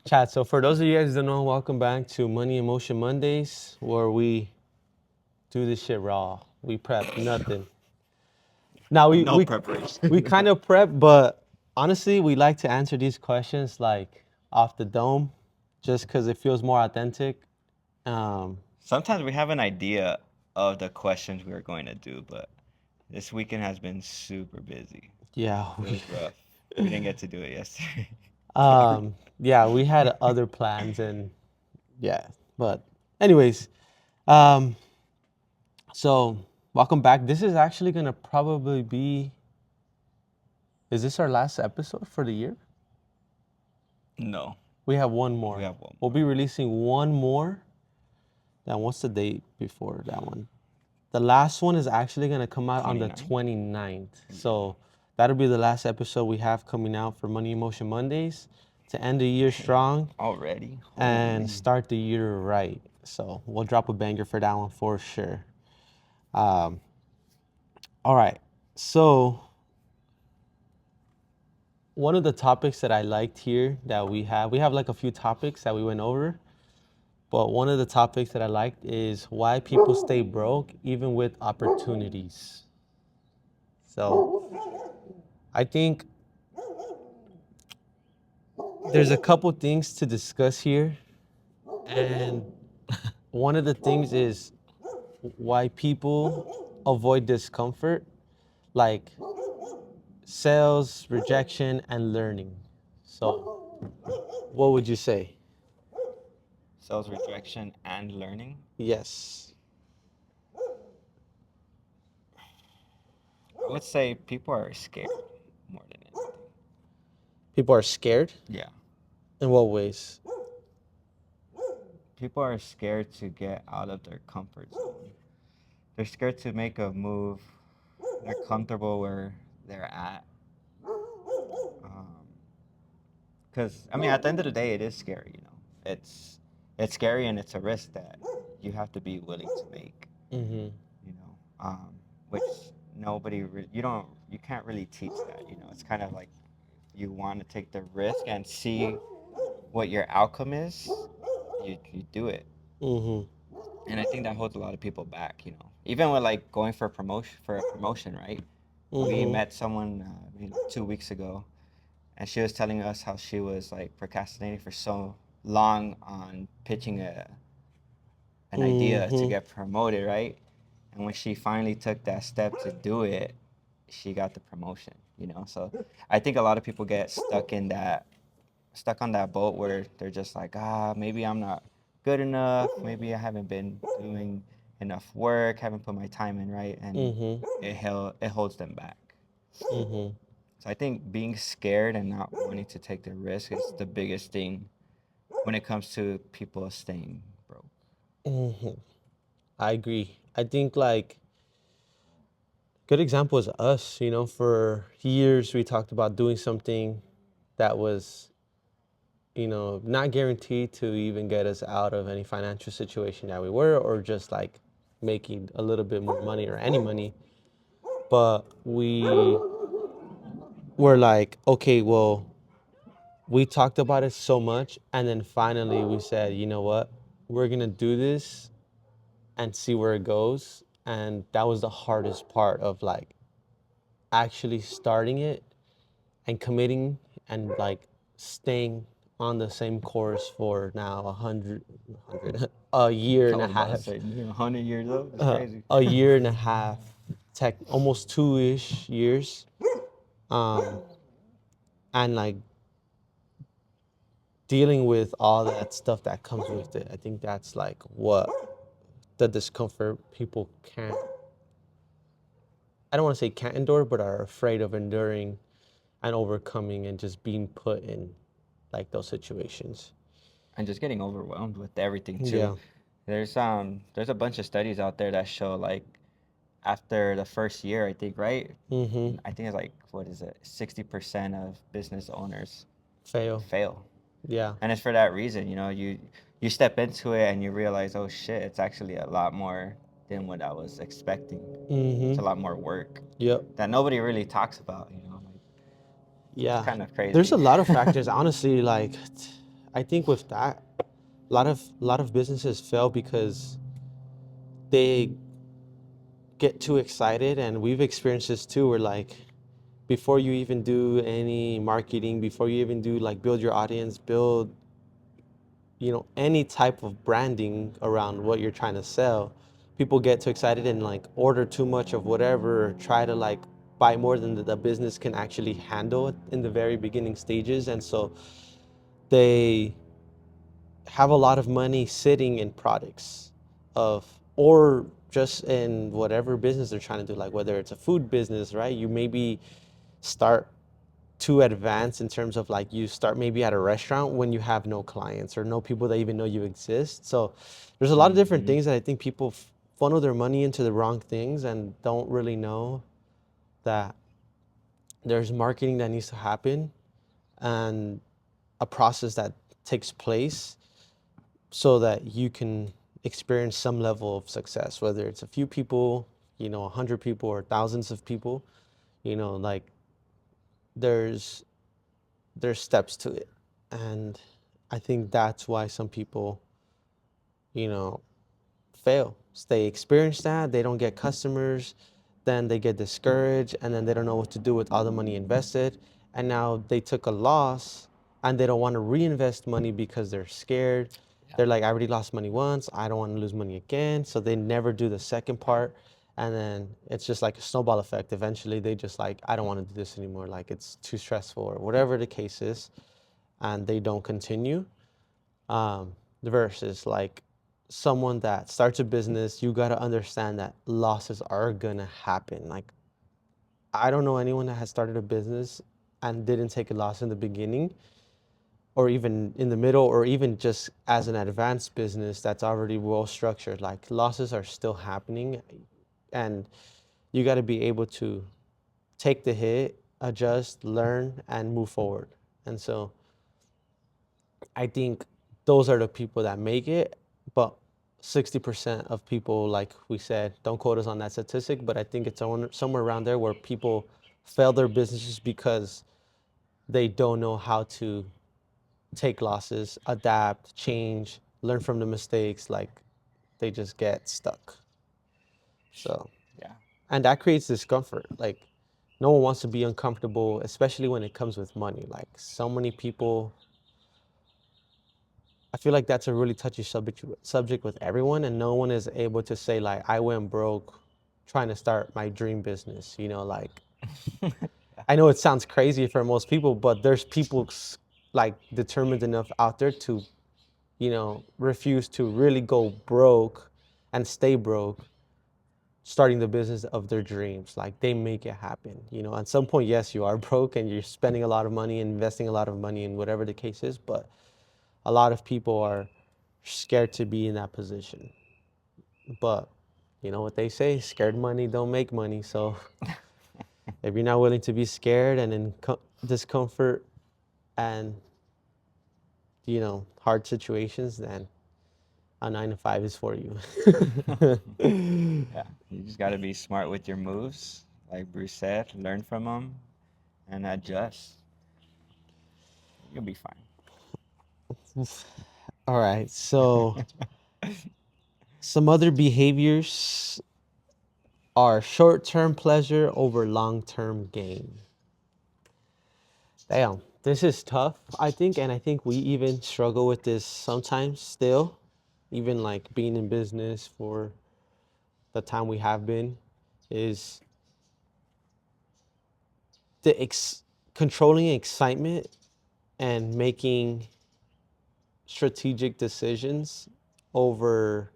Chat. So for those of you guys that don't know, welcome back to Money Emotion Mondays, where we do this shit raw. We prep nothing. Now we No we preparation. we kind of prep, but honestly, we like to answer these questions like off the dome, just because it feels more authentic. Um, Sometimes we have an idea of the questions we are going to do, but this weekend has been super busy. yeah, It was rough. We didn't get to do it yesterday. Sorry. we had other plans and yeah, but anyways, um, so welcome back. This is actually gonna probably be. Is this our last episode for the year? No, We have one we more. have one We'll more. be releasing one more. Then what's the date before that one? The last one is actually going to come out on the 29? 29th. So that'll be the last episode we have coming out for Money Emotion Mondays to end the year strong Already? and Holy. start the year right. So we'll drop a banger for that one for sure. Um, all right. So one of the topics that I liked here that we have like a few topics that we went over. But one of the topics that I liked is why people stay broke even with opportunities. So I think there's a couple things to discuss here. And one of the things is why people avoid discomfort, like sales, rejection, and learning. So, what would you say? Sales rejection and learning. Yes. I would say people are scared more than anything. People are scared? Yeah. In what ways? People are scared to get out of their comfort zone. They're scared to make a move. They're comfortable where they're at. Because I mean, at the end of the day, it is scary. It's scary and it's a risk that you have to be willing to make. Mm-hmm. You know, which you can't really teach that. It's kind of like you want to take the risk and see what your outcome is. You do it. Mm-hmm. And I think that holds a lot of people back. Even with like going for a promotion, right? We Mm-hmm. met someone 2 weeks ago, and she was telling us how she was like procrastinating for so long on pitching an idea to Mm-hmm. get promoted, right? And when she finally took that step to do it, she got the promotion. So I think a lot of people get stuck on that boat where they're just like, maybe I'm not good enough, maybe I haven't been doing enough work, haven't put my time in, right? And Mm-hmm. it holds them back. Mm-hmm. So I think being scared and not wanting to take the risk is the biggest thing when it comes to people staying broke. Mm-hmm. I agree. I think like good example is us, for years we talked about doing something that was, not guaranteed to even get us out of any financial situation that we were or just like making a little bit more money or any money. But we were like, okay, well, we talked about it so much and then finally we said, you know what? We're going to do this and see where it goes. And that was the hardest part of like actually starting it and committing and like staying on the same course for now a year I and a was about to half, say, 100 years old. It's crazy. a year and a half, almost 2-ish years, um, and like dealing with all that stuff that comes with it. I think that's like what the discomfort people can't. I don't want to say can't endure, but are afraid of enduring and overcoming and just being put in like those situations. And just getting overwhelmed with everything too. Yeah. There's a bunch of studies out there that show like after the first year, I think, right? Mm-hmm. I think it's like, what is it? 60% of business owners Fail. fail. Yeah. And it's for that reason. You step into it and you realize, oh shit, it's actually a lot more than what I was expecting. It's Mm-hmm. a lot more work Yep. that nobody really talks about. Like, it's Yeah. kind of There's a crazy. lot of factors. Honestly, like I think with that, a lot of businesses fail because they get too excited, and we've experienced this too, where like before you even do any marketing, before you even do like build your audience, build, any type of branding around what you're trying to sell, people get too excited and like order too much of whatever, or try to like buy more than the business can actually handle in the very beginning stages. And so they have a lot of money sitting in products of, or just in whatever business they're trying to do, like whether it's a food business, right? You maybe start too advanced in terms of like, you start maybe at a restaurant when you have no clients or no people that even know you exist. So there's a lot of different Hmm. things that I think people funnel their money into the wrong things and don't really know that there's marketing that needs to happen, and a process that takes place so that you can experience some level of success, whether it's a few people, 100 people, or thousands of people. Like, there's there's steps to it. And I think that's why some people, you know fail. They experience that, they don't get customers, then they get discouraged, and then they don't know what to do with all the money invested. And now they took a loss, and they don't want to reinvest money because they're scared. Yeah. They're like, I already lost money once, I don't want to lose money again. So they never do the second part. And then it's just like a snowball effect. Eventually, they just like, I don't want to do this anymore. Like, it's too stressful, or whatever the case is. And they don't continue. um, versus like someone that starts a business, you got to understand that losses are gonna happen. Like, I don't know anyone that has started a business and didn't take a loss in the beginning, or even in the middle, or even just as an advanced business that's already well structured. Like, losses are still happening, and you got to be able to take the hit, adjust, learn, and move forward. And so I think those are the people that make it. But 60% of people, like we said, don't quote us on that statistic, but I think it's somewhere around there, where people fail their businesses because they don't know how to take losses, adapt, change, learn from the mistakes. Like, they just get stuck. So, Yeah. and that creates discomfort. Like, no one wants to be uncomfortable, especially when it comes with money. Like, so many people, I feel like that's a really touchy subject with everyone, and no one is able to say like, I went broke trying to start my dream business. Like, Yeah. I know it sounds crazy for most people, but there's people like determined enough out there to, refuse to really go broke and stay broke, starting the business of their dreams. Like, they make it happen. At some point, yes, you are broke and you're spending a lot of money, investing a lot of money in whatever the case is, but a lot of people are scared to be in that position. But you know what they say, scared money don't make money. So if you're not willing to be scared and in discomfort and, hard situations, then a 9 to 5 is for you. Yeah. You just got to be smart with your moves, like Bruce said. Learn from them and adjust. You'll be fine. All right. So some other behaviors are short-term pleasure over long-term gain. Damn, this is tough, I think, and I think we even struggle with this sometimes still, even like being in business for the time we have been, is the controlling excitement and making strategic decisions over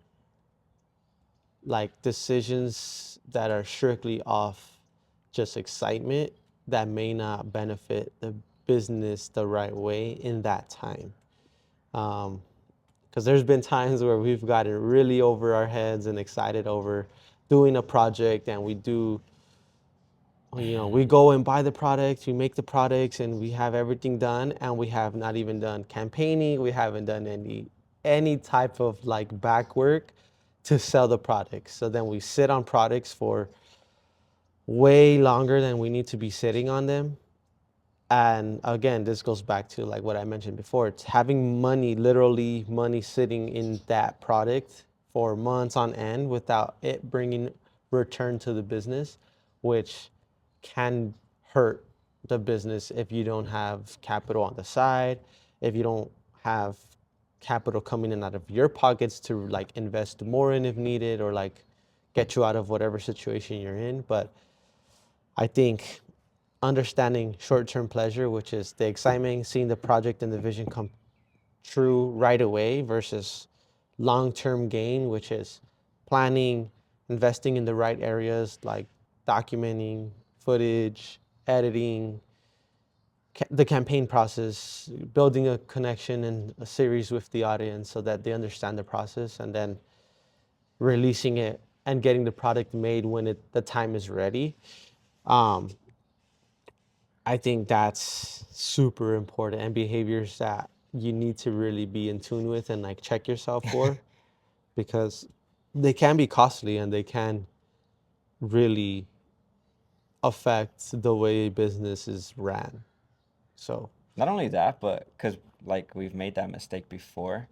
like decisions that are strictly off just excitement, that may not benefit the business the right way in that time. Um, because there's been times where we've gotten really over our heads and excited over doing a project, and we go and buy the products, we make the products, and we have everything done, and we have not even done campaigning, we haven't done any type of like back work to sell the products. So then we sit on products for way longer than we need to be sitting on them, And again, this goes back to like what I mentioned before. It's having money, literally money sitting in that product for months on end without it bringing return to the business, which can hurt the business if you don't have capital on the side, if you don't have capital coming in out of your pockets to like invest more in if needed, or like get you out of whatever situation you're in. But I think understanding short-term pleasure, which is the excitement, seeing the project and the vision come true right away, versus long-term gain, which is planning, investing in the right areas like documenting, footage, editing, the campaign process, building a connection and a series with the audience so that they understand the process, and then releasing it and getting the product made when the time is ready. Um, I think that's super important, and behaviors that you need to really be in tune with and like check yourself for, because they can be costly and they can really affect the way business is ran. So, Not only that, but because like we've made that mistake before,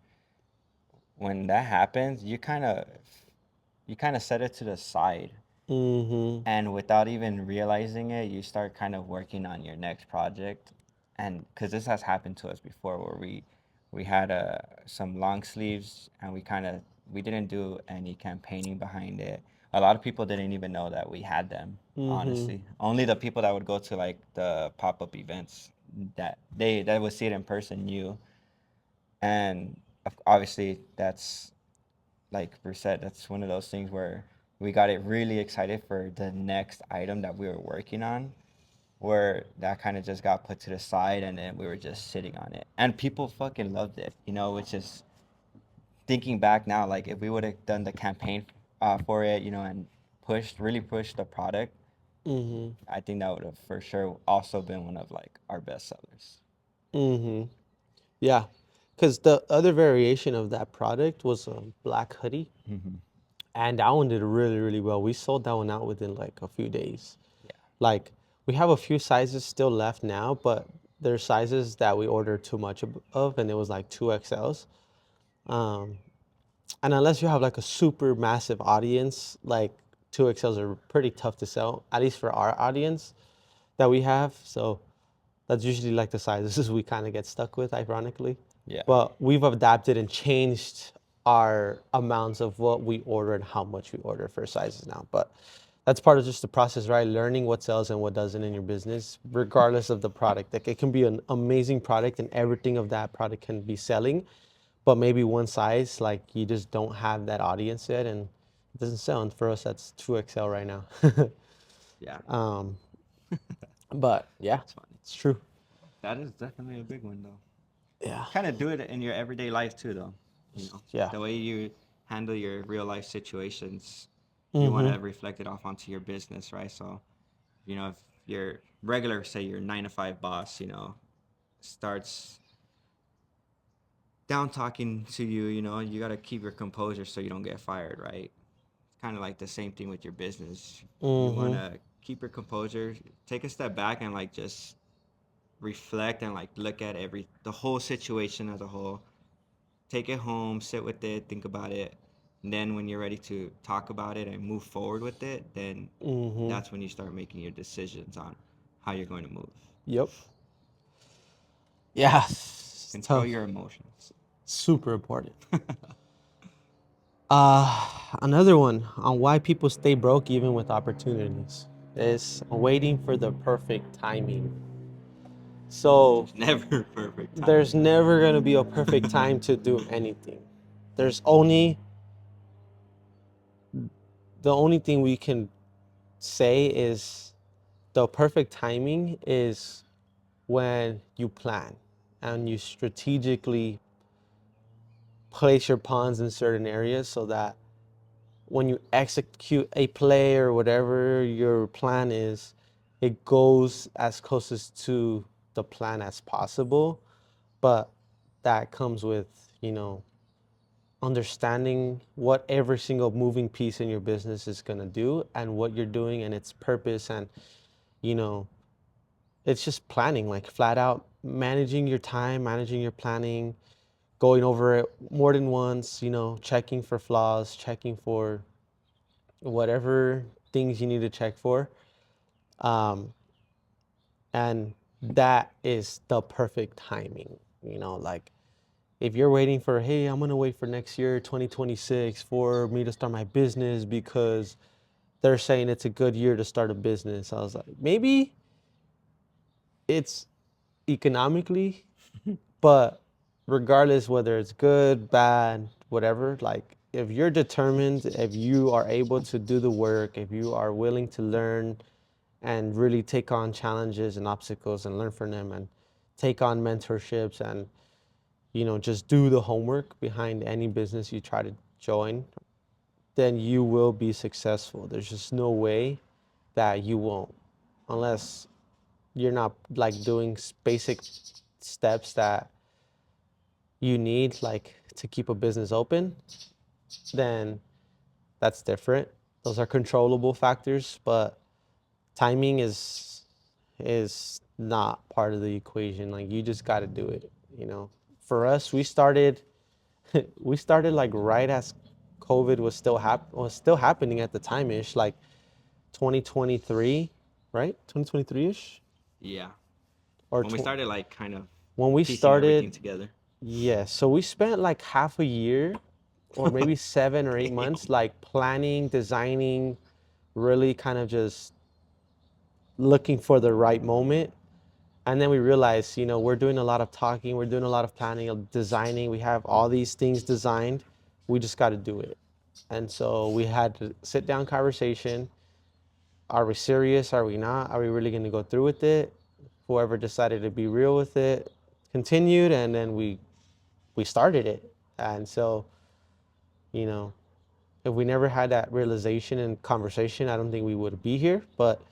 when that happens, you kind of set it to the side, mm-hmm, and without even realizing it, you start kind of working on your next project. And because this has happened to us before, where we had some long sleeves, and we didn't do any campaigning behind it. A lot of people didn't even know that we had them. mm-hmm, Honestly, only the people that would go to like the pop-up events that would see it in person knew. And obviously that's, like Bruce said, that's one of those things where we got it really excited for the next item that we were working on, where that kind of just got put to the side, and then we were just sitting on it. And people fucking loved it, which is, thinking back now, like if we would have done the campaign for it, and really pushed the product, mm-hmm, I think that would have for sure also been one of like our best sellers. mm-hmm. Yeah, because the other variation of that product was a black hoodie, Mm-hmm. and that one did really, really well. We sold that one out within like a few days. Yeah. Like we have a few sizes still left now, but there's sizes that we ordered too much of, and it was like 2XLs. Um, and unless you have like a super massive audience, like 2XLs are pretty tough to sell, at least for our audience that we have. So that's usually like the sizes we kind of get stuck with, ironically. Yeah. But we've adapted and changed our amounts of what we order and how much we order for sizes now. But that's part of just the process, right? Learning what sells and what doesn't in your business, regardless of the product. Like it can be an amazing product and everything of that product can be selling, but maybe one size, like you just don't have that audience yet and it doesn't sell. And for us, that's 2XL right now. Yeah. um, but yeah, It's funny. it's true. That is definitely a big one, though. Yeah. Kind of do it in your everyday life too, though. Yeah. The way you handle your real life situations, you want Mm-hmm. to reflect it off onto your business, right? So, if your regular, say your 9 to 5 boss, starts down talking to you, you got to keep your composure so you don't get fired, right? It's kind of like the same thing with your business. You want Mm-hmm. to keep your composure, take a step back, and like just reflect and like look at the whole situation as a whole. Take it home, sit with it, think about it. And then when you're ready to talk about it and move forward with it, then Mm-hmm. that's when you start making your decisions on how you're going to move. Yep. Yeah. It's Control tough. your emotions. Super important. Another one on why people stay broke even with opportunities is waiting for the perfect timing. So There's never a perfect time. there's never going to be a perfect time to do anything. There's only the only thing we can say is the perfect timing is when you plan and you strategically place your pawns in certain areas so that when you execute a play or whatever your plan is, it goes as closest to the plan as possible. But that comes with, you know, understanding what every single moving piece in your business is going to do and what you're doing and its purpose and, you know, it's just planning, like flat out managing your time, managing your planning, going over it more than once, checking for flaws, checking for whatever things you need to check for. Um, and that is the perfect timing, like if you're waiting for, hey, I'm going to wait for next year, 2026, for me to start my business because they're saying it's a good year to start a business. I was like, maybe it's economically, but regardless whether it's good, bad, whatever, like if you're determined, if you are able to do the work, if you are willing to learn and really take on challenges and obstacles and learn from them and take on mentorships and just do the homework behind any business you try to join, then you will be successful. There's just no way that you won't, unless you're not like doing basic steps that you need like to keep a business open, then that's different. Those are controllable factors, but timing is not part of the equation. Like you just got to do it. For us, we started we started like right as COVID was still happening at the time ish, like 2023, right? 2023 ish, Yeah. or When we started like kind of when we piecing everything started. together. Yeah, so we spent like half a year or maybe 7 or 8 months Damn. like planning, designing, really kind of just looking for the right moment. And then we realized, we're doing a lot of talking, we're doing a lot of planning, designing. We have all these things designed. We just got to do it. And so we had to sit down conversation. Are we serious? Are we not? Are we really going to go through with it? Whoever decided to be real with it continued, and then we started it. And so, you know, if we never had that realization and conversation, I don't think we would be here. But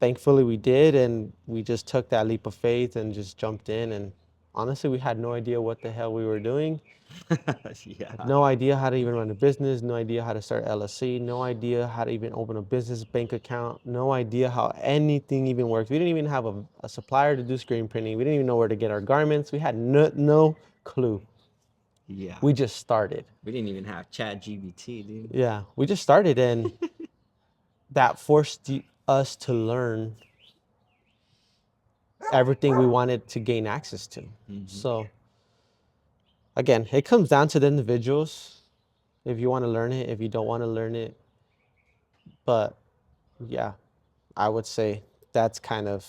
thankfully we did, and we just took that leap of faith and just jumped in. And honestly, we had no idea what the hell we were doing. Yeah. No idea how to even run a business, no idea how to start LLC, no idea how to even open a business bank account, no idea how anything even works. We didn't even have a supplier to do screen printing. We didn't even know where to get our garments. We had no clue. Yeah. We just started. We didn't even have Chat GBT, dude. Yeah, we just started, and that forced us to learn everything we wanted to gain access to. So again, it comes down to the individuals. If you want to learn it, if you don't want to learn it. But yeah, I would say that's kind of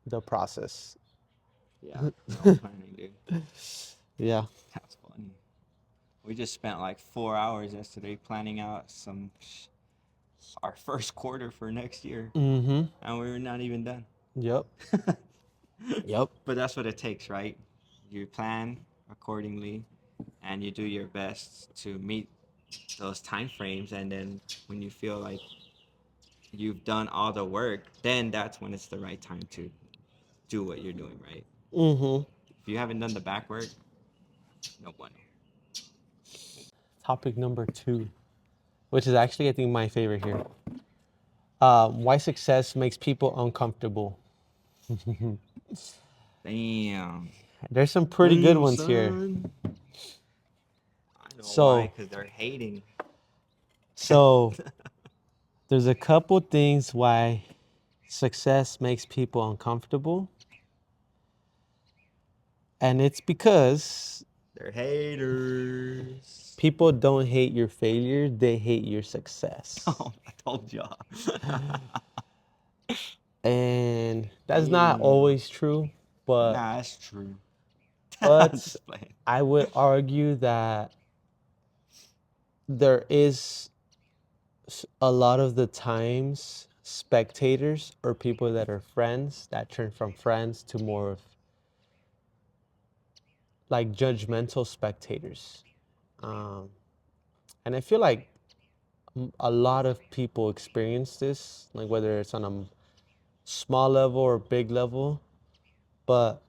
the process. Yeah. No planning, dude. Yeah. That's funny. We just spent like 4 hours yesterday planning out our first quarter for next year, Mm-hmm. and we were not even done. Yep. Yep. But that's what it takes, right? You plan accordingly, and you do your best to meet those time frames. And then when you feel like you've done all the work, then that's when it's the right time to do what you're doing, right? Mm-hmm. If you haven't done the back work, no bueno. Topic number 2, which is actually, I think, my favorite here. Why success makes people uncomfortable. Damn. There's some pretty good ones here. Son. I know why, So, because they're hating. so there's a couple things why success makes people uncomfortable. And it's because They're haters. people don't hate your failure, they hate your success. Oh, I told y'all. And that's not Damn. always true, but Nah, that's true. I'm but just playing. I would argue that there is a lot of the times spectators or people that are friends that turn from friends to more of like judgmental spectators. Um, and I feel like a lot of people experience this, like whether it's on a small level or big level. But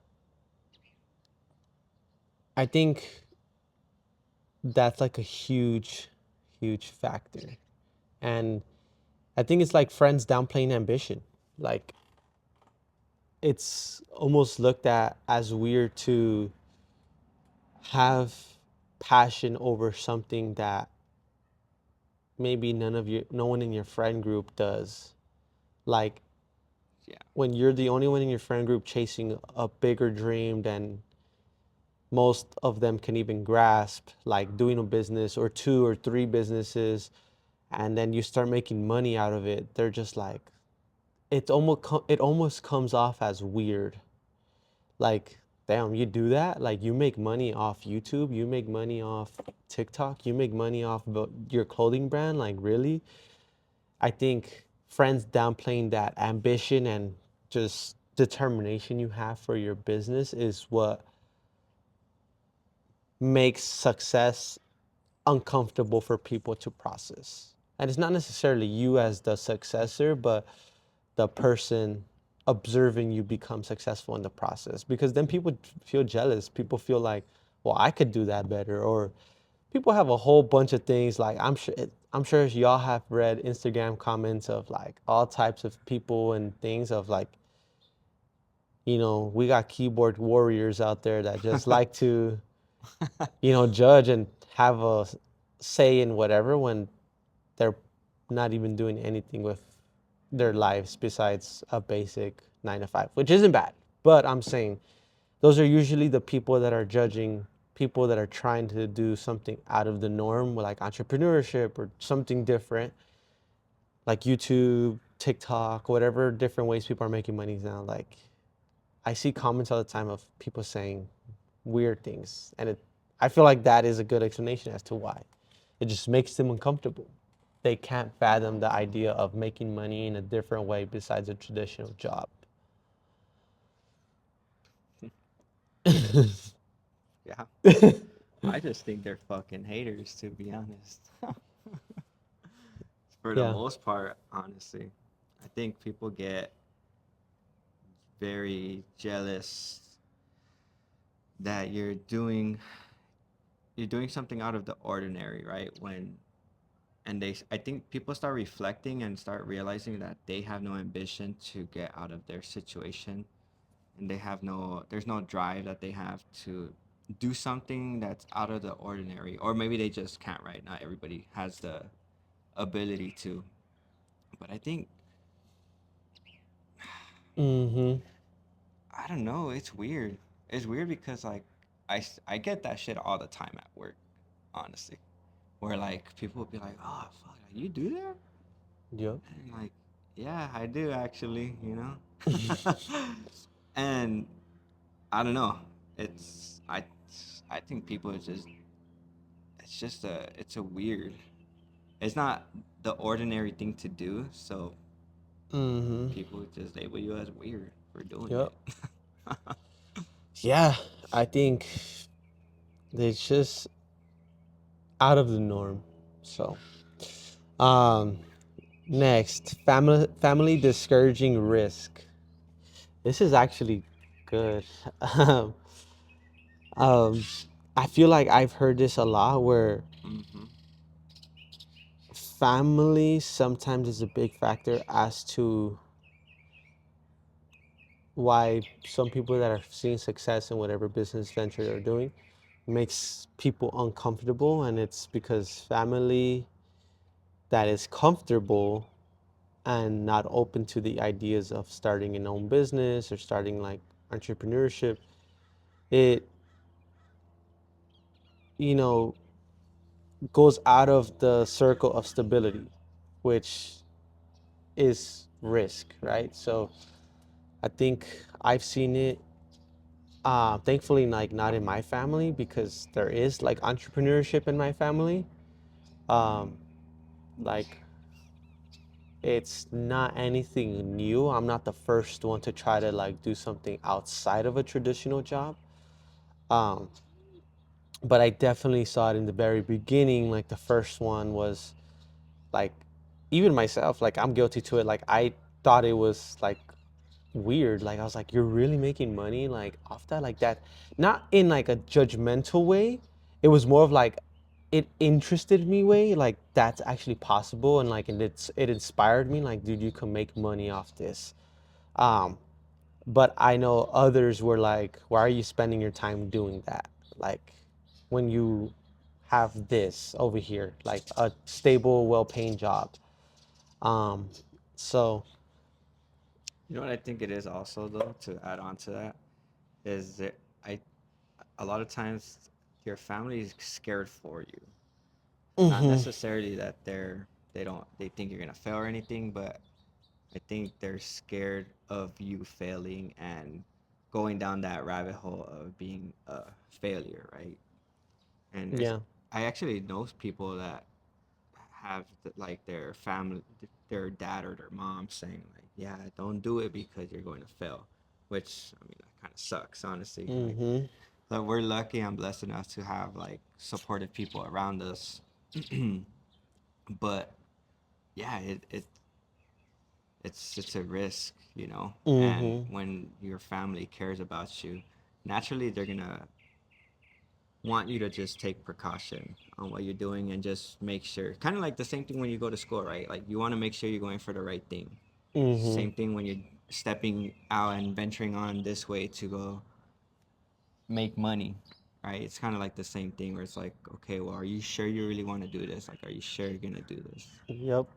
I think that's like a huge factor. And I think it's like friends downplaying ambition. Like it's almost looked at as weird to have passion over something that maybe no one in your friend group does. Like Yeah. when you're the only one in your friend group chasing a bigger dream than most of them can even grasp, like doing a business or two or three businesses, and then you start making money out of it, they're just like, it almost comes off as weird. Like, damn, you do that? Like, you make money off YouTube, you make money off TikTok, you make money off your clothing brand? Like, really? I think friends downplaying that ambition and just determination you have for your business is what makes success uncomfortable for people to process. And it's not necessarily you as the successor, but the person observing you become successful in the process. Because then people feel jealous. People feel like, well, I could do that better. Or people have a whole bunch of things. Like I'm sure y'all have read Instagram comments of like all types of people and things of like, we got keyboard warriors out there that just like to, judge and have a say in whatever when they're not even doing anything with their lives besides a basic 9 to 5, which isn't bad. But I'm saying those are usually the people that are judging people that are trying to do something out of the norm, like entrepreneurship or something different, like YouTube, TikTok, whatever different ways people are making money now. Like I see comments all the time of people saying weird things, and I feel like that is a good explanation as to why. It just makes them uncomfortable. They can't fathom the idea of making money in a different way besides a traditional job. Yeah. I just think they're fucking haters, to be honest. For the Yeah. most part, honestly. I think people get very jealous that you're doing something out of the ordinary, right? I think people start reflecting and start realizing that they have no ambition to get out of their situation, and there's no drive that they have to do something that's out of the ordinary, or maybe they just can't, right? Not everybody has the ability to. But I think, Mm-hmm. I don't know, it's weird. It's weird because like I get that shit all the time at work, honestly, where like people will be like, oh fuck, you do that? Yep. And like, yeah, I do actually, And I don't know. It's I think people are just it's a weird. It's not the ordinary thing to do, so Mm-hmm. people just label you as weird for doing Yep. it. Yeah, I think it's just out of the norm. So, um, next, family discouraging risk. This is actually good. um, um, I feel like I've heard this a lot where Hmm. family sometimes is a big factor as to why some people that are seeing success in whatever business venture they're doing makes people uncomfortable, and it's because family that is comfortable and not open to the ideas of starting an own business or starting like entrepreneurship, it you know goes out of the circle of stability, which is risk, right? So I think I've seen it, thankfully, like not in my family because there is like entrepreneurship in my family. um, like it's not anything new. I'm not the first one to try to like do something outside of a traditional job. um, but I definitely saw it in the very beginning. Like the first one was like, even myself, like I'm guilty to it. Like I thought it was like weird. Like I was like, you're really making money like off that, like that, not in like a judgmental way. It was more of like it interested me way, like that's actually possible, and like it inspired me. Like, dude, you can make money off this. Um, But I know others were like, why are you spending your time doing that? Like, when you have this over here, like a stable, well-paying job. Um, so, You know what I think it is also though, to add on to that, is that I a lot of times your family is scared for you. Not mm-hmm, necessarily that they think you're gonna fail or anything, but I think they're scared of you failing and going down that rabbit hole of being a failure, right? And yeah, I actually know people that have like their family, their dad or their mom saying like, "Yeah, don't do it because you're going to fail," which I mean that kind of sucks, honestly. Like, mm-hmm, but we're lucky and blessed enough to have like supportive people around us. But yeah, it's a risk, you know. And mm-hmm, when your family cares about you, naturally they're gonna want you to just take precaution on what you're doing and just make sure. Kind of like the same thing when you go to school, right? Like you want to make sure you're going for the right thing. mm-hmm, Same thing when you're stepping out and venturing on this way to go make money, right? It's kind of like the same thing where it's like, okay, well, are you sure you really want to do this? Like, are you sure you're gonna do this? yep,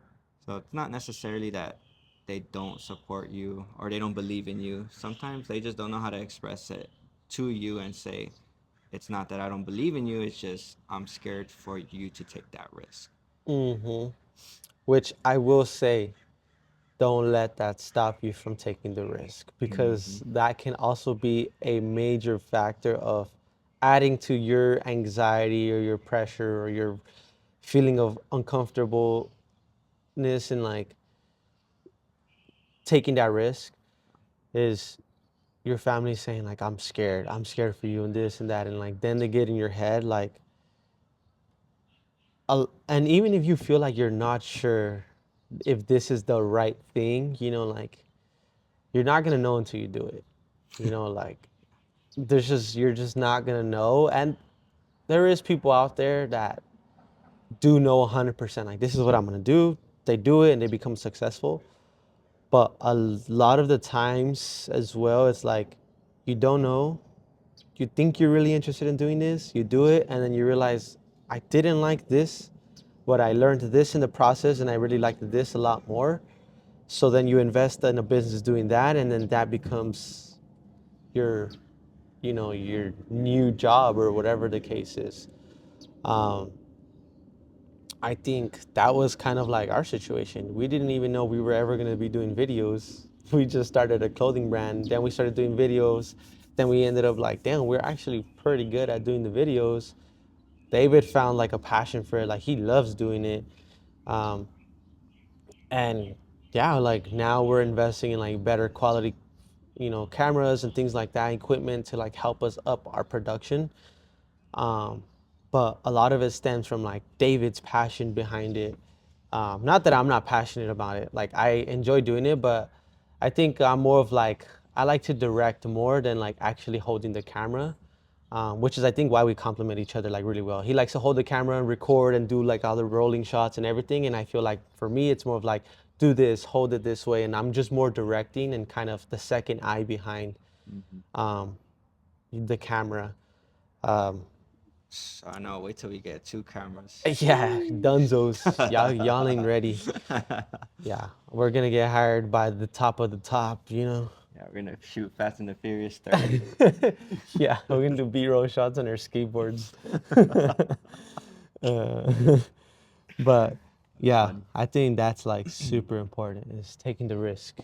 So it's not necessarily that they don't support you or they don't believe in you. Sometimes they just don't know how to express it to you and say, it's not that I don't believe in you, it's just I'm scared for you to take that risk. mm-hmm. Which I will say, don't let that stop you from taking the risk, Mm-hmm. because that can also be a major factor of adding to your anxiety or your pressure or your feeling of uncomfortableness and like taking that risk is your family saying like, I'm scared for you and this and that, and like then they get in your head like, and even if you feel like you're not sure if this is the right thing, like you're not gonna know until you do it. Like you're just not gonna know. And there is people out there that do know 100%, like, this is what I'm gonna do. They do it and they become successful. But a lot of the times as well, it's like you don't know. You think you're really interested in doing this, you do it, and then you realize, I didn't like this, but I learned this in the process and I really liked this a lot more. So then you invest in a business doing that, and then that becomes your your new job or whatever the case is. um, I think that was kind of like our situation. We didn't even know we were ever going to be doing videos. We just started a clothing brand, then we started doing videos, then we ended up like, damn, we're actually pretty good at doing the videos. David found like a passion for it, like he loves doing it. um, and yeah, like now we're investing in like better quality, cameras and things like that, equipment to like help us up our production. um, but a lot of it stems from like David's passion behind it. Not that I'm not passionate about it, like I enjoy doing it, but I think I'm more of like, I like to direct more than like actually holding the camera. Which is, I think, why we complement each other like really well. He likes to hold the camera and record and do like all the rolling shots and everything, and I feel like for me it's more of like, do this, hold it this way, and I'm just more directing and kind of the second eye behind Mm-hmm. um, the camera. Um, So I know. Wait till we get two cameras. yeah, Sheesh. Dunzos, y'all ain't ready. Yeah, we're gonna get hired by the top of the top. Yeah, we're gonna shoot Fast and the Furious 30. Yeah, we're gonna do B-roll shots on our skateboards. uh, but That's yeah, funny. I think that's like super important, is taking the risk.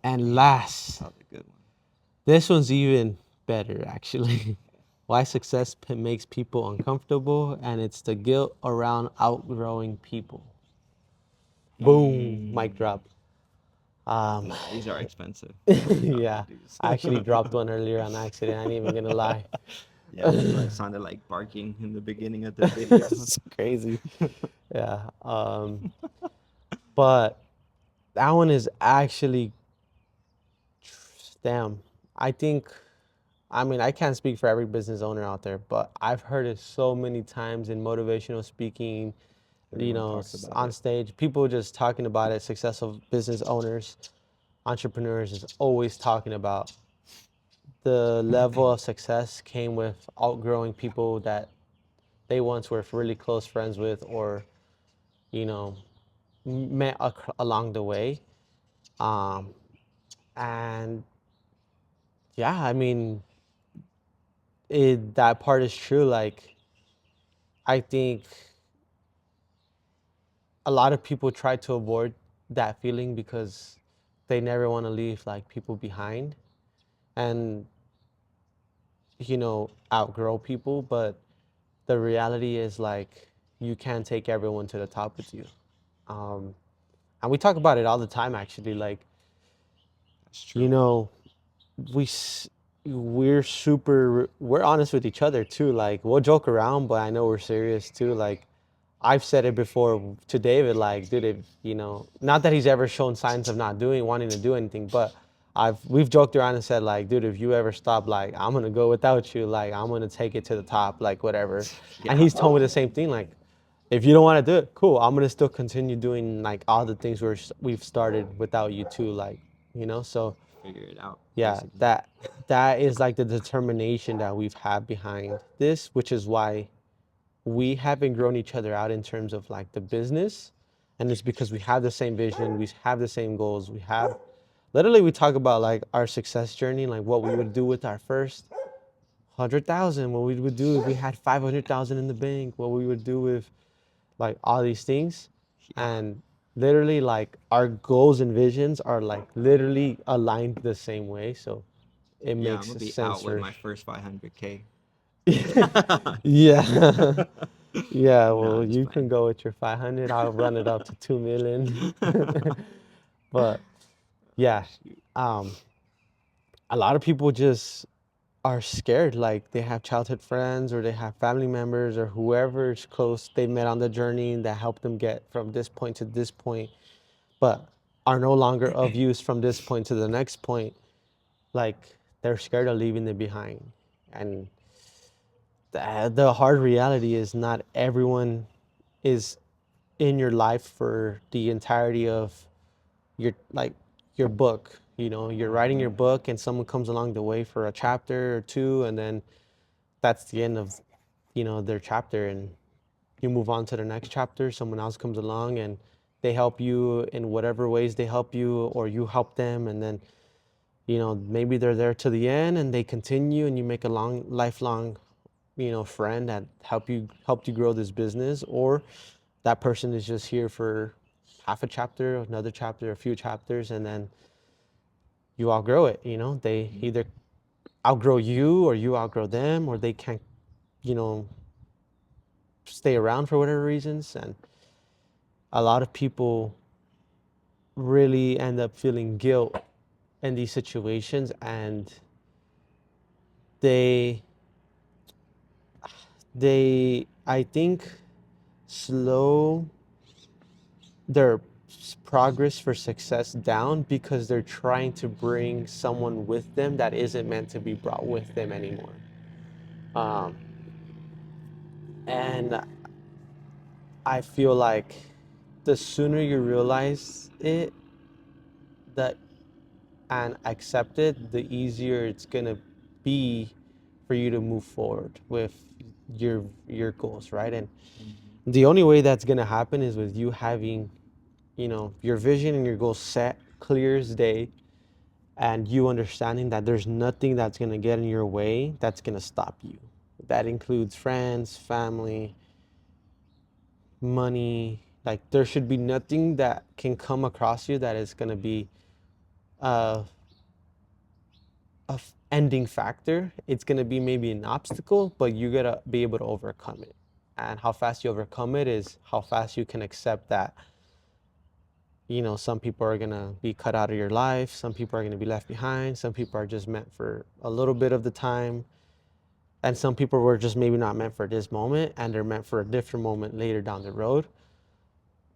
And last, That was a good one. this one's even better actually. Why success makes people uncomfortable, and it's the guilt around outgrowing people. Boom, mic Mm. drop. Um, Yeah, these are expensive. I'm dropping yeah, these. I actually dropped one earlier on accident. I ain't even gonna lie. Yeah, that's why it sounded like barking in the beginning of the video. It's crazy. Yeah. But that one is actually, damn. I think, I mean, I can't speak for every business owner out there, but I've heard it so many times in motivational speaking, Everyone talks about on it. stage, people just talking about it, successful business owners. entrepreneurs is always talking about. The level of success came with outgrowing people that they once were really close friends with, or you know, met along the way. Um, and yeah, I mean, that part is true. Like, I think a lot of people try to avoid that feeling because they never want to leave like people behind and outgrow people. But the reality is like you can't take everyone to the top with you. Um, and we talk about it all the time, actually. Like, That's you true. know, we s- we're honest with each other too. Like, we'll joke around, but I know we're serious too. Like, I've said it before to David, like, dude, if, not that he's ever shown signs of not wanting to do anything, but we've joked around and said, like, dude, if you ever stop, like, I'm gonna go without you, like, I'm gonna take it to the top, like, whatever. And Yeah. he's told me the same thing, like, if you don't want to do it, cool, I'm gonna still continue doing like all the things we've started without you too, like, so Figure it out, yeah, basically. that is like the determination that we've had behind this, which is why we haven't grown each other out in terms of like the business. And it's because we have the same vision, we have the same goals, we have literally, we talk about like our success journey, like what we would do with our first 100,000, what we would do if we had 500,000 in the bank, what we would do with like all these things. Yeah. And literally, like, our goals and visions are like literally aligned the same way, so it Yeah, I'm makes gonna be sense out with for. my first 500K. Yeah. Yeah, No, well, I'm just you can playing. go with your 500, I'll run it up to 2 million. But yeah, Shoot. um a lot of people just are scared, like they have childhood friends or they have family members or whoever's close they met on the journey that helped them get from this point to this point, but are no longer of use from this point to the next point. Like, they're scared of leaving them behind. And the hard reality is not everyone is in your life for the entirety of your, like, your book. You're writing your book and someone comes along the way for a chapter or two, and then that's the end of their chapter, and you move on to the next chapter. Someone else comes along and they help you in whatever ways they help you, or you help them, and then maybe they're there to the end and they continue, and you make a lifelong friend that helped you grow this business. Or that person is just here for half a chapter, another chapter, a few chapters, and then you outgrow it. They Mhm. either outgrow you, or you outgrow them, or they can't you know stay around for whatever reasons. And a lot of people really end up feeling guilt in these situations, and they I think, slow their progress for success down because they're trying to bring someone with them that isn't meant to be brought with them anymore. um, and I feel like the sooner you realize it, that and accept it, the easier it's gonna be for you to move forward with your goals, right? And Mhm. the only way that's gonna happen is with you having, your vision and your goals set clear as day, and you understanding that there's nothing that's gonna get in your way that's gonna stop you. That includes friends, family, money. Like, there should be nothing that can come across you that is gonna be uh, ending factor. It's gonna be maybe an obstacle, but you gotta be able to overcome it. And how fast you overcome it is how fast you can accept that, some people are gonna be cut out of your life, some people are gonna be left behind, some people are just meant for a little bit of the time, and some people were just maybe not meant for this moment and they're meant for a different moment later down the road.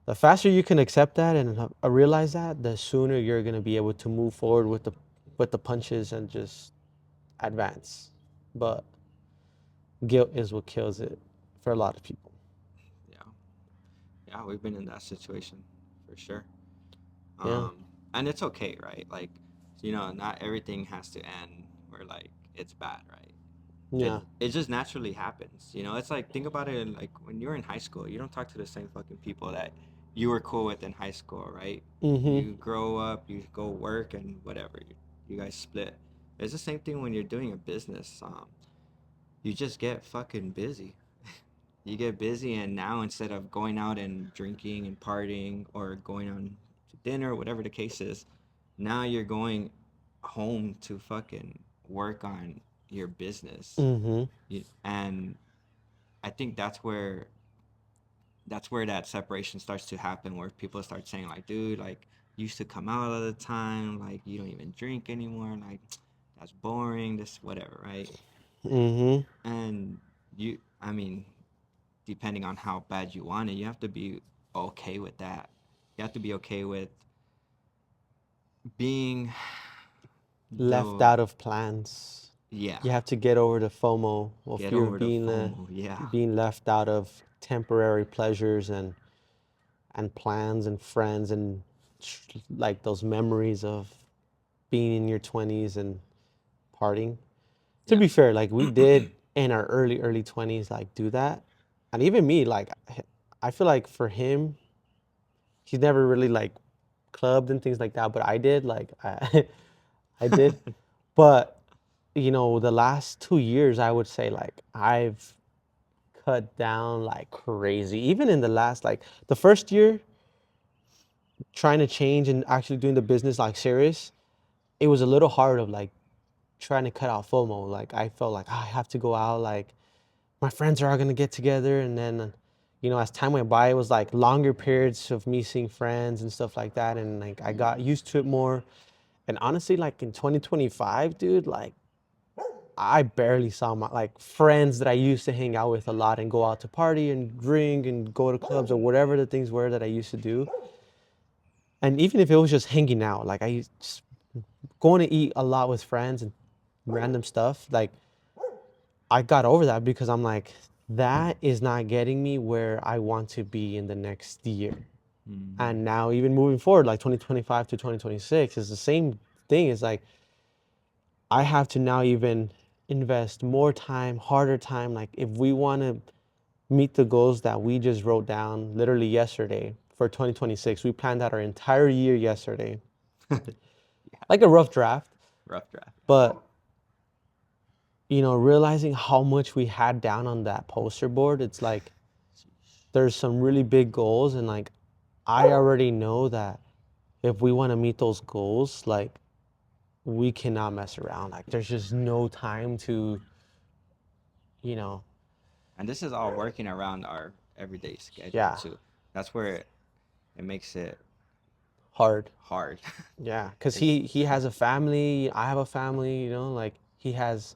The faster you can accept that and realize that, the sooner you're gonna be able to move forward with the punches and just advance. But guilt is what kills it for a lot of people. Yeah. Yeah, we've been in that situation for sure. Yeah. Um, and it's okay, right? Like, not everything has to end where like it's bad, right? Yeah. It just naturally happens. It's like, think about it, like when you're in high school, you don't talk to the same fucking people that you were cool with in high school, right? Mm-hmm. You grow up, you go work, and whatever. You guys split. It's the same thing when you're doing a business. You just get fucking busy. You get busy, and now instead of going out and drinking and partying or going on to dinner, whatever the case is, now you're going home to fucking work on your business. Mm-hmm. And I think that's where that separation starts to happen, where people start saying like, dude, like, you used to come out all the time, like, you don't even drink anymore, like, that's boring, this whatever, right? Mm-hmm. And I mean, depending on how bad you want it, you have to be okay with that. You have to be okay with being Left the out of plans. yeah, You have to get over the FOMO, or get fear of over the FOMO. Yeah. being left out of temporary pleasures and plans and friends and like those memories of being in your 20s and partying. To Yeah. be fair, like we did in our early 20s, like do that. And even me, like I feel like for him, he's never really like clubbed and things like that, but I did, like I did. But the last 2 years, I would say like I've cut down like crazy. Even in the last, like the first year, trying to change and actually doing the business like serious, it was a little hard of like trying to cut out FOMO. Like I felt like, I have to go out. Like my friends are all gonna get together, and then, as time went by, it was like longer periods of me seeing friends and stuff like that, and like I got used to it more. And honestly, like in 2025, dude, like I barely saw my like friends that I used to hang out with a lot and go out to party and drink and go to clubs or whatever the things were that I used to do. And even if it was just hanging out, like I used just going to eat a lot with friends and random stuff, like I got over that because I'm like, that is not getting me where I want to be in the next year. Mm-hmm. And now even moving forward, like 2025 to 2026 is the same thing. It's like I have to now even invest more time, harder time. Like if we want to meet the goals that we just wrote down literally yesterday for 2026, we planned out our entire year yesterday, Yeah. like a rough draft. Rough draft. But realizing how much we had down on that poster board, it's like there's some really big goals, and like I already know that if we want to meet those goals, like we cannot mess around. Like there's just no time to, you know, And this is all working around our everyday schedule yeah, too. That's where it makes it hard. hard. Yeah, because It's he has a family, I have a family, like he has,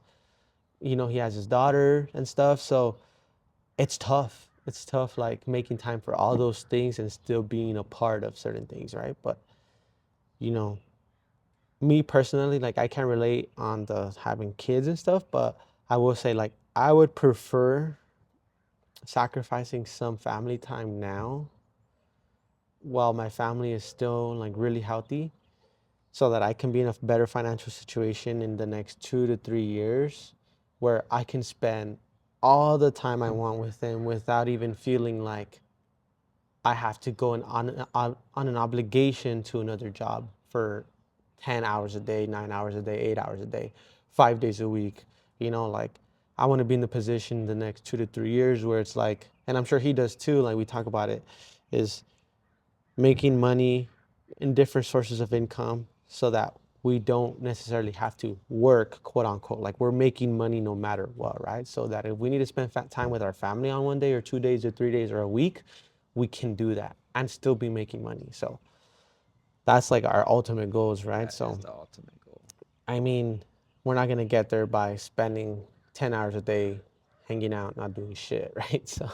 he has his daughter and stuff. So it's tough. It's tough, like making time for all those things and still being a part of certain things, right? But you know, me personally, like I can't relate on the having kids and stuff, but I will say like I would prefer sacrificing some family time now while my family is still like really healthy, so that I can be in a better financial situation in the next 2 to 3 years, where I can spend all the time I want with them without even feeling like I have to go on an obligation to another job for 10 hours a day, 9 hours a day, 8 hours a day, 5 days a week. Like I want to be in the position the next 2 to 3 years where it's like, and I'm sure he does too, like we talk about it, is making money in different sources of income so that we don't necessarily have to work, quote unquote. Like we're making money no matter what, right? So that if we need to spend time with our family on one day or 2 days or 3 days or a week, we can do that and still be making money. So that's like our ultimate goals, right? that is So, the ultimate goal. I mean, we're not going to get there by spending 10 hours a day hanging out, not doing shit, right? So,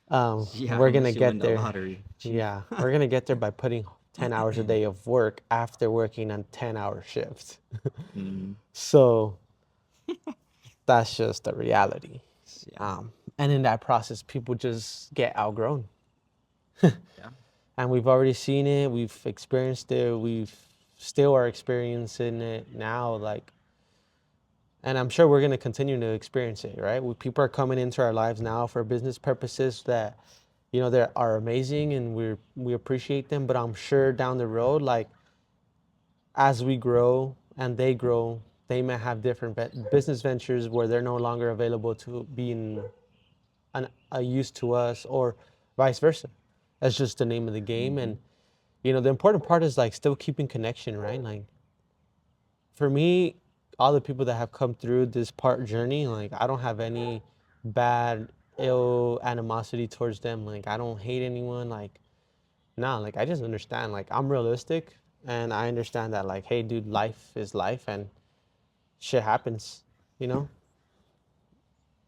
Yeah, we're going to unless you win get the there. lottery. Gee. Yeah, we're going to get there by putting 10 hours a day of work after working on 10-hour shifts. Mm, So that's just the reality. yeah. And in that process, people just get outgrown. Yeah. and we've already seen it, we've experienced it, we've still are experiencing it now, like, and I'm sure we're going to continue to experience it, right? People are coming into our lives now for business purposes that, they are amazing, and we appreciate them, but I'm sure down the road, like, as we grow and they grow, they may have different business ventures where they're no longer available to being a use to us, or vice versa. That's just the name of the game. Mm-hmm. And the important part is like still keeping connection, right? Like, for me, all the people that have come through this part journey, like, I don't have any bad, ill animosity towards them. Like, I don't hate anyone. Like, nah, like, I just understand. Like, I'm realistic, and I understand that, like, hey, dude, life is life, and shit happens, you know.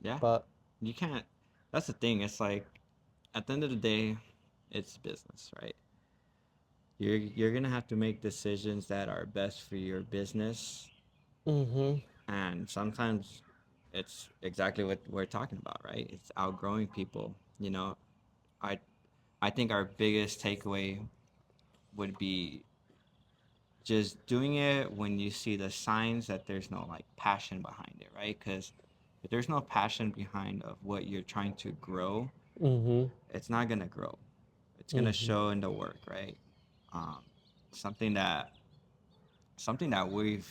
Yeah, But you can't. That's the thing. It's like at the end of the day, it's business, right? You're gonna have to make decisions that are best for your business, mm-hmm, and sometimes it's exactly what we're talking about, right? It's outgrowing people. I I think our biggest takeaway would be just doing it when you see the signs that there's no like passion behind it, right? Because if there's no passion behind of what you're trying to grow, mm-hmm, it's not gonna grow. It's gonna mm-hmm. show in the work, right? Um, something that something that would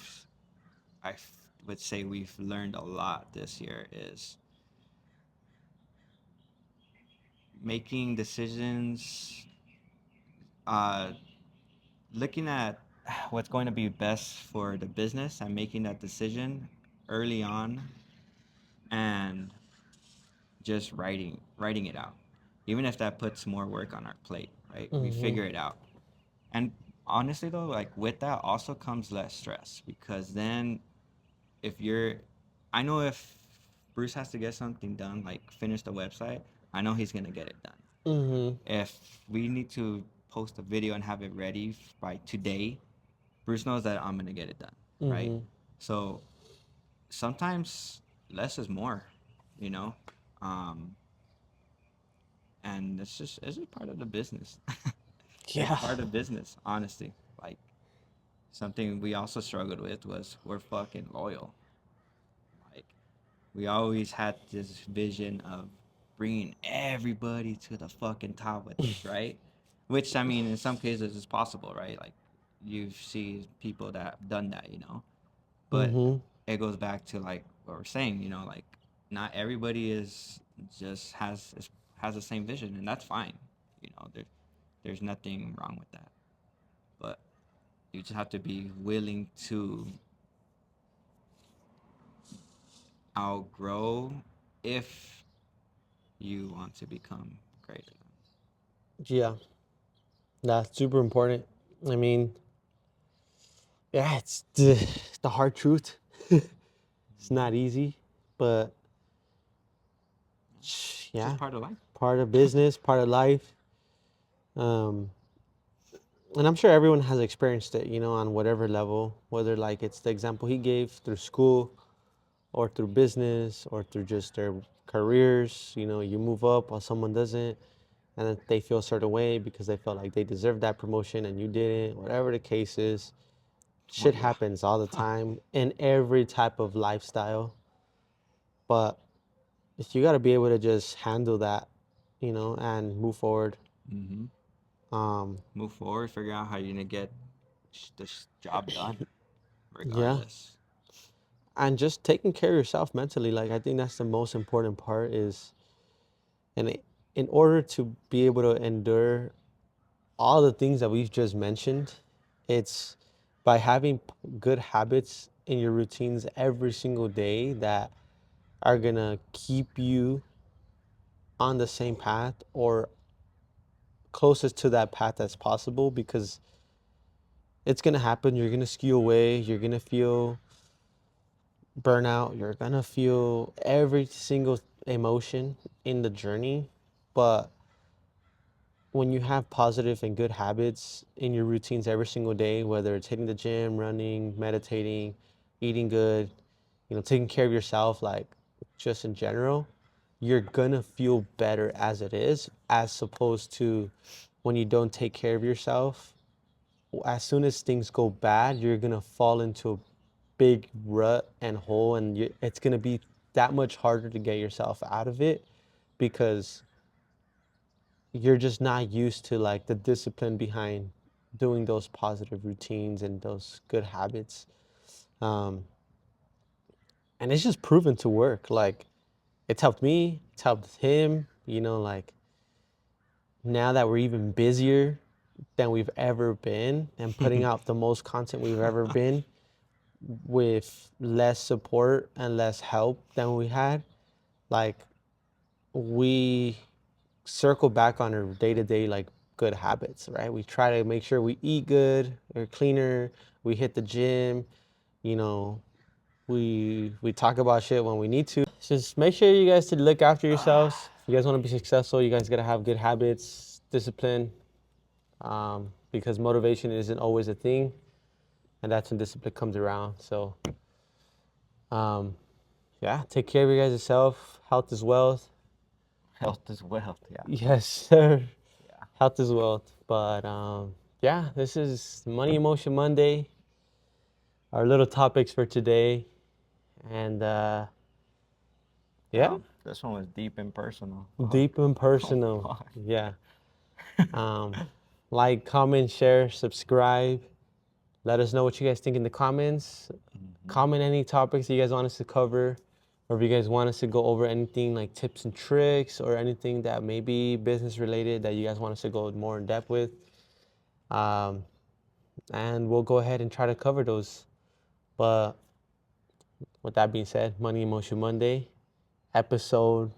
say we've learned a lot this year is making decisions, uh, looking at what's going to be best for the business and making that decision early on, and just writing it out, even if that puts more work on our plate, right? We Mm-hmm. figure it out. And honestly though, like with that also comes less stress, because then if you're I know if Bruce has to get something done, like finish the website, I know he's gonna get it done. Mm-hmm. If we need to post a video and have it ready by today, Bruce knows that I'm gonna get it done, right? Mm-hmm. So sometimes less is more, you know. Um, and it's just part of the business. It's Yeah. part of business, honestly. Like something we also struggled with was we're fucking loyal. Like we always had this vision of bringing everybody to the fucking top with us, right? Which I mean, in some cases, is possible, right? Like you see people that have done that, But Mm-hmm. it goes back to like what we're saying, like not everybody just has the same vision, and that's fine. There's nothing wrong with that. But you just have to be willing to outgrow if you want to become greater. Yeah. That's super important. I mean, yeah, it's the hard truth. It's Mm-hmm. not easy, but It's just yeah, part of life. part of business, part of life. Um, and I'm sure everyone has experienced it, on whatever level, whether like it's the example he gave through school, or through business, or through just their careers. You move up while someone doesn't, and then they feel a certain way because they felt like they deserved that promotion and you didn't. Whatever the case is, Oh shit yeah. happens all the time in every type of lifestyle. But you got to be able to just handle that, and move forward. Mm-hmm. Um, Move forward, figure out how you're gonna get this job done, yeah, regardless. and just taking care of yourself mentally. Like, I think that's the most important part. And in order to be able to endure all the things that we've just mentioned, it's by having good habits in your routines every single day that are gonna keep you on the same path, or closest to that path as possible, because it's gonna happen. You're gonna skew away. You're gonna feel burnout. You're gonna feel every single emotion in the journey. But when you have positive and good habits in your routines every single day, whether it's hitting the gym, running, meditating, eating good, taking care of yourself, like, just in general, you're gonna feel better as it is, as opposed to when you don't take care of yourself, as soon as things go bad, you're gonna fall into a big rut and hole, and it's gonna be that much harder to get yourself out of it because you're just not used to like the discipline behind doing those positive routines and those good habits. Um, and it's just proven to work. Like it's helped me, it's helped him, like now that we're even busier than we've ever been and putting out the most content we've ever been with less support and less help than we had, like we circle back on our day-to-day like good habits, right? We try to make sure we eat good, we're cleaner, we hit the gym, you know, we talk about shit when we need to. Just make sure you guys to look after yourselves. If you guys want to be successful, you guys gotta have good habits, discipline, because motivation isn't always a thing, and that's when discipline comes around. So, yeah, take care of you guys yourself. Health is wealth. Health is wealth. Yeah. Yes, sir. Yeah. Health is wealth. But yeah, this is Money Emotion Monday. Our little topics for today, and yeah, this one was deep and personal. deep and personal. fuck. Yeah. Like, comment, share, subscribe. Let us know what you guys think in the comments. Comment any topics you guys want us to cover, or if you guys want us to go over anything like tips and tricks or anything that may be business related that you guys want us to go more in depth with. And we'll go ahead and try to cover those. But with that being said, Money Emotion Monday, episode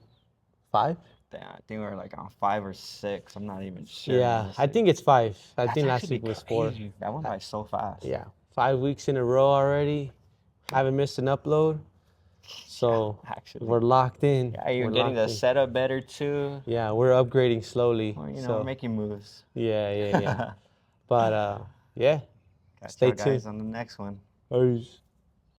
5. Damn, I think we're like on 5 or 6. I'm not even sure. Yeah, honestly. I think it's 5. I That's think last actually week was 4. crazy. That went by so fast. Yeah, 5 weeks in a row already. Haven't missed an upload. So actually, we're locked in. Yeah, you're We're getting the locked in. setup better too. Yeah, we're upgrading slowly. Well, so we're making moves. yeah. But yeah. Catch Stay y'all guys tuned. on the next one. Peace.